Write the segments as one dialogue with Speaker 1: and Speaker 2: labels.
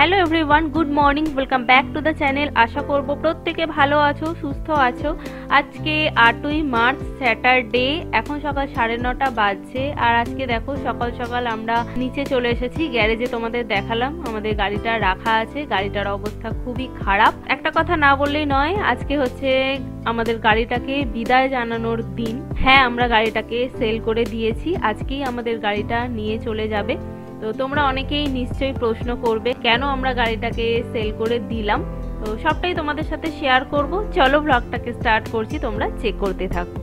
Speaker 1: Hello everyone, good morning, welcome back to the channel. আশা করব প্রত্যেকে ভালো আছো, সুস্থ আছো। আজকে 8ই মার্চ স্যাটারডে, এখন সকাল 9:30 বাজছে। আর আজকে দেখো সকাল সকাল আমরা নিচে চলে এসেছি গ্যারেজে। তোমাদের দেখালাম আমাদের গাড়িটা রাখা আছে, গাড়িটার অবস্থা খুবই খারাপ। একটা কথা না বললেই নয়, আজকে হচ্ছে আমাদের গাড়িটাকে বিদায় জানানোর দিন। হ্যাঁ, আমরা গাড়িটাকে সেল করে দিয়েছি, আজকেই আমাদের গাড়িটা নিয়ে চলে যাবে। তো তোমরা অনেকেই নিশ্চয়ই প্রশ্ন করবে কেন আমরা গাড়িটাকে সেল করে দিলাম। তো সবটাই তোমাদের সাথে শেয়ার করব। চলো ব্লগটাকে স্টার্ট করছি, তোমরা চেক করতে থাকো।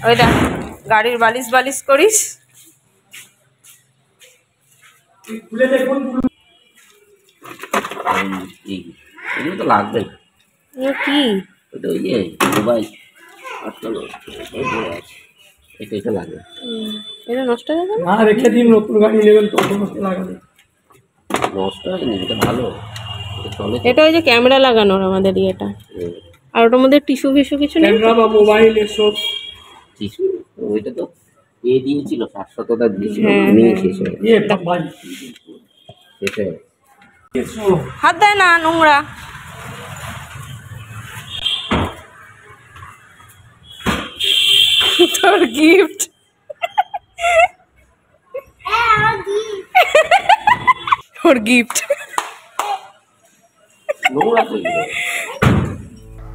Speaker 2: ওই দেখ গাড়ির বালিশ বালিশ করিস।
Speaker 3: এগুলো তো লাগবে
Speaker 2: কি
Speaker 3: ওটা ওই যে মোবাইল আটকানো এটা লাগবে।
Speaker 2: এটা নষ্ট হয়ে গেল
Speaker 4: না, রেখে দিন, নতুন গাড়ি নেবেন তখন লাগাবেন।
Speaker 3: নষ্ট হয়নি, এটা ভালো, এটা চলে।
Speaker 2: এটা ওই যে ক্যামেরা লাগানোর আমাদের ইয়েটা। আর ওটার মধ্যে টিস্যু ফিস্যু কিছু নেই?
Speaker 4: ক্যামেরা বা মোবাইল এসব
Speaker 3: টিস্যু ওইটা তো দিয়েছিল, 700টা দিয়েছিল, নিয়ে শেষ হয়ে শেষ হয়ে
Speaker 2: হাত দেয় না, নোংরা। তোর গিফট, তোর গিফট।
Speaker 3: নোংরা করে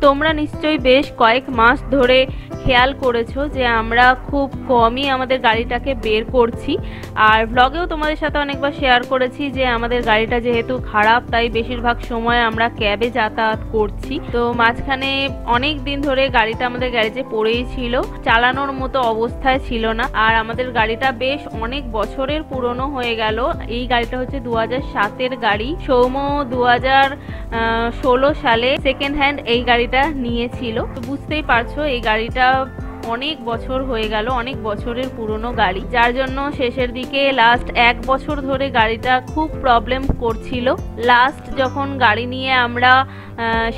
Speaker 1: তোমরা নিশ্চয়ই বেশ কয়েক মাস ধরে খেয়াল করেছো যে আমরা খুব কমই আমাদের গাড়িটাকে বের করছি। আর ব্লগেও তোমাদের সাথে অনেকবার শেয়ার করেছি যে আমাদের গাড়িটা যেহেতু খারাপ, তাই বেশিরভাগ সময় আমরা ক্যাবে যাতায়াত করছি। তো মাঝখানে অনেক দিন ধরে গাড়িটা আমাদের গ্যারেজে পড়েই ছিল, চালানোর মতো অবস্থায় ছিল না। আর আমাদের গাড়িটা বেশ অনেক বছরের পুরনো হয়ে গেল। এই গাড়িটা হচ্ছে 2007-এর গাড়ি। সৌম্য 2016 সালে সেকেন্ড হ্যান্ড এই গাড়িটা নিয়েছিল। তো বুঝতেই পারছো এই গাড়িটা অনেক বছর হয়ে গেল, অনেক বছরের পুরনো গাড়ি, যার জন্য শেষের দিকে লাস্ট 1 বছর ধরে গাড়িটা খুব প্রবলেম করছিল। লাস্ট যখন গাড়ি নিয়ে আমরা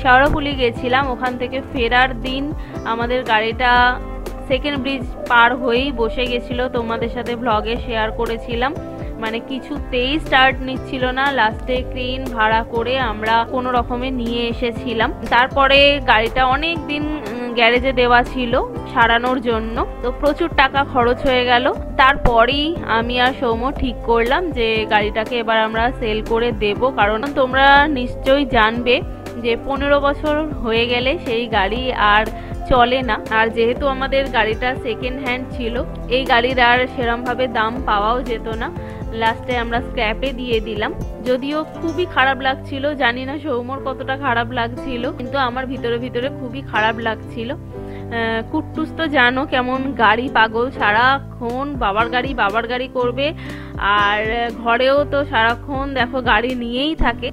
Speaker 1: শেওড়াফুলি গেছিলাম, ওখান থেকে ফেরার দিন আমাদের গাড়িটা সেকেন্ড ব্রিজ পার হয়েই বসে গেছিল। তোমাদের সাথে ব্লগে শেয়ার করেছিলাম, মানে কিছুতেই স্টার্ট নিচ্ছিল না। লাস্টে ক্রেন ভাড়া করে আমরা কোনো রকমে নিয়ে এসেছিলাম। তারপরে গাড়িটা অনেক দিন গ্যারেজে দেওয়া ছিল সারানোর জন্য, তো প্রচুর টাকা খরচ হয়ে গেল। তারপরেই আমি আর সৌম্য ঠিক করলাম যে গাড়িটাকে এবার আমরা সেল করে দেব, কারণ তোমরা নিশ্চয়ই জানবে যে 15 বছর হয়ে গেলে সেই গাড়ি আর চলে না। আর যেহেতু আমাদের গাড়িটা সেকেন্ড হ্যান্ড ছিল, এই গাড়ির আর সেরমভাবে দাম পাওয়াও যেত না। লাস্টে আমরা স্ক্র্যাপে দিয়ে দিলাম। যদিও খুবই খারাপ লাগছিল, জানি না সৌম্যর কতটা খারাপ লাগছিল, কিন্তু আমার ভিতরে ভিতরে খুবই খারাপ লাগছিল। কুট্টুস তো জানো কেমন গাড়ি পাগল, সারাক্ষণ বাবার গাড়ি করবে। আর ঘরেও তো সারাক্ষণ দেখো গাড়ি নিয়েই থাকে।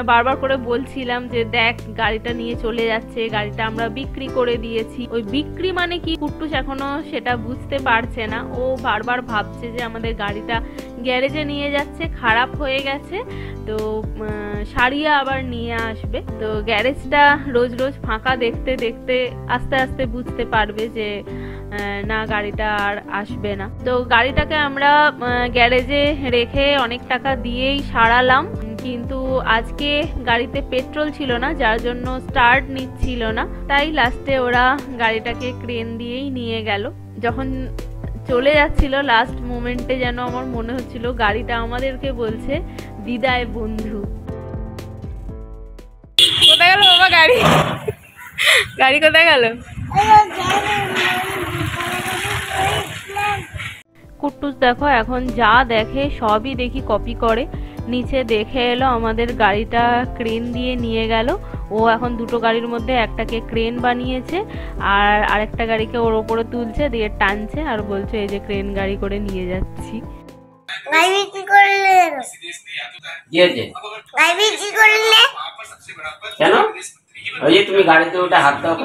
Speaker 1: বারবার করে বলছিলাম যে দেখ গাড়িটা নিয়ে চলে যাচ্ছে, গাড়িটা আমরা বিক্রি করে দিয়েছি। ওই বিক্রি মানে কি কুট্টুস এখনো সেটা বুঝতে পারছে না। ও বারবার ভাবছে যে আমাদের গাড়িটা গ্যারেজে নিয়ে যাচ্ছে, খারাপ হয়ে গেছে, তো সারিয়ে আবার নিয়ে আসবে। তো গ্যারেজটা রোজ রোজ ফাঁকা দেখতে দেখতে আস্তে আস্তে বুঝতে পারবে যে না গাড়িটা আর আসবে না। তো গাড়িটাকে আমরা গ্যারেজে রেখে অনেক টাকা দিয়েই সারালাম, কিন্তু আজকে গাড়িতে পেট্রোল ছিল না, যার জন্য স্টার্ট নিচ্ছিল না। তাই লাস্টে ওরা গাড়িটাকে ক্রেন দিয়েই নিয়ে গেল। যখন চলে যাচ্ছিল লাস্ট মোমেন্টে যেন আমার মনে হচ্ছিল গাড়িটা আমাদেরকে বলছে বিদায় বন্ধু।
Speaker 2: কোথায় গেল বাবা গাড়ি? গাড়ি কোথায় গেল?
Speaker 1: কুট্টুস দেখো এখন যা দেখে সবই দেখি কপি করে। নিচে দেখে এলো আমাদের গাড়িটা ক্রেন দিয়ে নিয়ে গেল। ও এখন দুটো গাড়ির মধ্যে একটাকে ক্রেন বানিয়েছে আর আরেকটা গাড়িকে ওর ওপরে তুলছে, দিয়ে টানছে আর বলছে এই যে ক্রেন গাড়ি করে নিয়ে যাচ্ছি।
Speaker 3: কেন ওই যে তুমি গাড়িতে ওটা হাত দাও।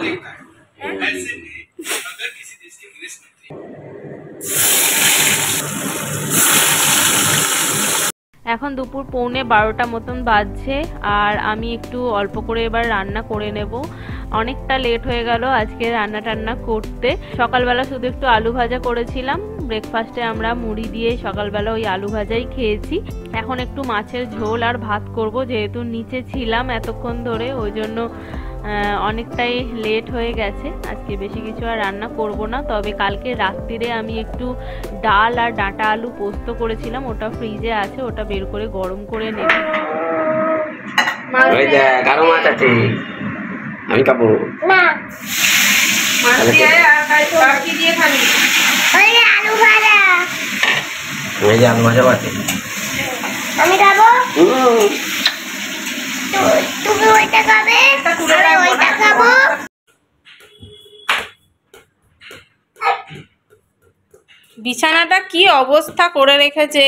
Speaker 1: এখন দুপুর 11:15 মতন বাজছে আর আমি একটু অল্প করে এবার রান্না করে নেব। অনেকটা লেট হয়ে গেল আজকে রান্না টান্না করতে। সকালবেলা শুধু একটু আলু ভাজা করেছিলাম, ব্রেকফাস্টে আমরা মুড়ি দিয়ে সকালবেলা ওই আলু ভাজাই খেয়েছি। এখন একটু মাছের ঝোল আর ভাত করব, যেহেতু নিচে ছিলাম এতক্ষণ ধরে, ওই জন্য অনেকটাই লেট হয়ে গেছে। আজকে বেশি কিছু আর রান্না করব না, তবে কালকে রাত্রিরে আমি একটু ডাল আর ডাঁটা আলু পোস্ত করেছিলাম, ওটা ফ্রিজে আছে, ওটা বের করে গরম করে নেব।
Speaker 3: ওই দেখ আরো মাছ আছে, আমি খাবো না।
Speaker 2: মাছ দিয়ে আর কি দিয়ে খাবি?
Speaker 5: ওই আলু ভাজা।
Speaker 3: ওই যে আলু ভাজা আছে,
Speaker 5: আমি খাবো। তুমি ওইটা খাবে, আমি ওইটা খাবো।
Speaker 2: বিছানাটা কি অবস্থা করে রেখেছে।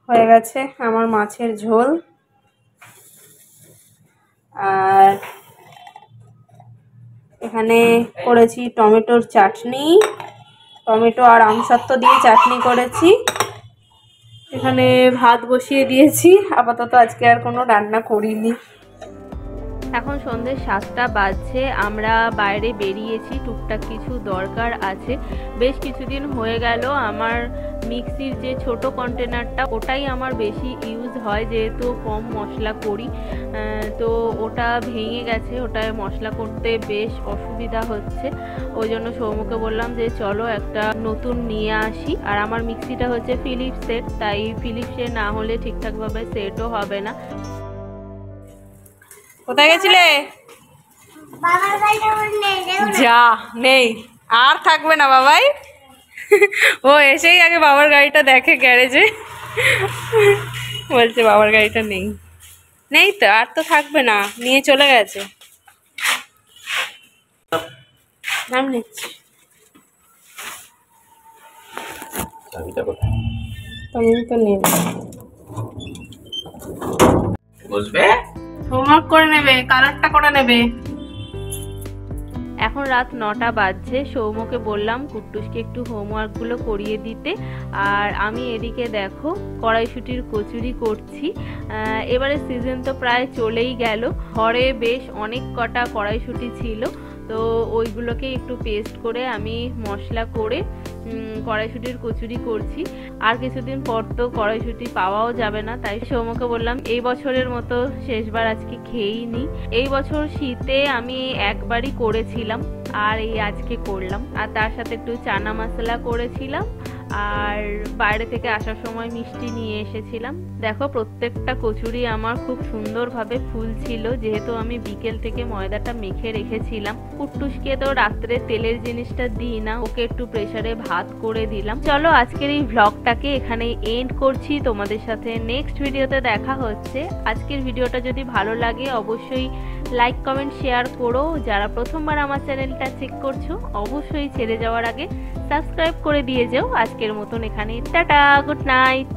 Speaker 2: হয়ে গেছে আমার মাছের ঝোল, আর এখানে করেছি টমেটোর চাটনি, টমেটো আর আমসত্ত্ব দিয়ে চাটনি করেছি। এখানে ভাত বসিয়ে দিয়েছি, আপাতত আজকে আর কোনো রান্না করিনি।
Speaker 1: এখন সন্ধ্যে 7টা বাজছে, আমরা বাইরে বেরিয়েছি, টুকটাক কিছু দরকার আছে। বেশ কিছুদিন হয়ে গেল আমার মিক্সির যে ছোট কন্টেনারটা, ওটাই আমার বেশি ইউজ হয়, যেহেতু কম মশলা করি, তো ওটা ভেঙে গেছে, ওটায় মশলা করতে বেশ অসুবিধা হচ্ছে। ওই জন্য সৌমকে বললাম যে চলো একটা নতুন নিয়ে আসি। আর আমার মিক্সিটা হচ্ছে ফিলিপসের, তাই ফিলিপসের না হলে ঠিকঠাকভাবে সেটও হবে না।
Speaker 2: কোথায় গেছিলে?
Speaker 5: বাবার গাড়িটা নেই, দেখো না।
Speaker 2: যা নেই, আর থাকবে না বাবাই। ও এসেই আগে বাবার গাড়িটা দেখে গ্যারেজে, বলছে বাবার গাড়িটা নেই। নেই তো, আর তো থাকবে না, নিয়ে চলে গেছে। নাম নিচ্ছি,
Speaker 3: চাবিটা কোথায়?
Speaker 2: তুমি তো নেই।
Speaker 3: বসবে,
Speaker 2: হোমওয়ার্ক করে নেবে, কালারটা করে নেবে।
Speaker 1: এখন রাত 9টা বাজছে, সৌমকে বললাম কুট্টুসকে একটু হোমওয়ার্কগুলো করিয়ে দিতে, আর আমি এদিকে দেখো কড়াইশুঁটির কচুরি করছি। এবারে সিজন তো প্রায় চলেই গেল, ঘরে বেশ অনেক কটা কড়াইশুঁটি ছিল, তো ওইগুলোকে একটু পেস্ট করে আমি মশলা করে কড়াইশুঁটির কচুরি করছি। আর কিছুদিন পর তো কড়াইশুঁটি পাওয়াও যাবে না, তাই সৌমকে বললাম এই বছরের মতো শেষবার আজকে খেয়েই নিই। এই বছর শীতে আমি একবারই করেছিলাম, আর এই আজকে করলাম। আর তার সাথে একটু চানা মশলা করেছিলাম, আর বাইরে থেকে আসার সময় মিষ্টি নিয়ে এসেছিলাম। দেখো প্রত্যেকটা কচুরি আমার খুব সুন্দরভাবে ফুলছিল, যেহেতু আমি বিকেল থেকে ময়দাটা মেখে রেখেছিলাম। কুট্টুসকে তো রাত্রে তেলের জিনিসটা দিই না, ওকে একটু প্রেসারে ভাত করে দিলাম। চলো আজকের এই ভ্লগটাকে এখানে এন্ড করছি, তোমাদের সাথে নেক্সট ভিডিওতে দেখা হচ্ছে। আজকের ভিডিওটা যদি ভালো লাগে অবশ্যই লাইক কমেন্ট শেয়ার করো। যারা প্রথমবার আমার চ্যানেলটা চেক করছো অবশ্যই ছেড়ে যাওয়ার আগে সাবস্ক্রাইব করে দিয়ে যাও। আজকের মতন এখানে টাটা, গুড নাইট।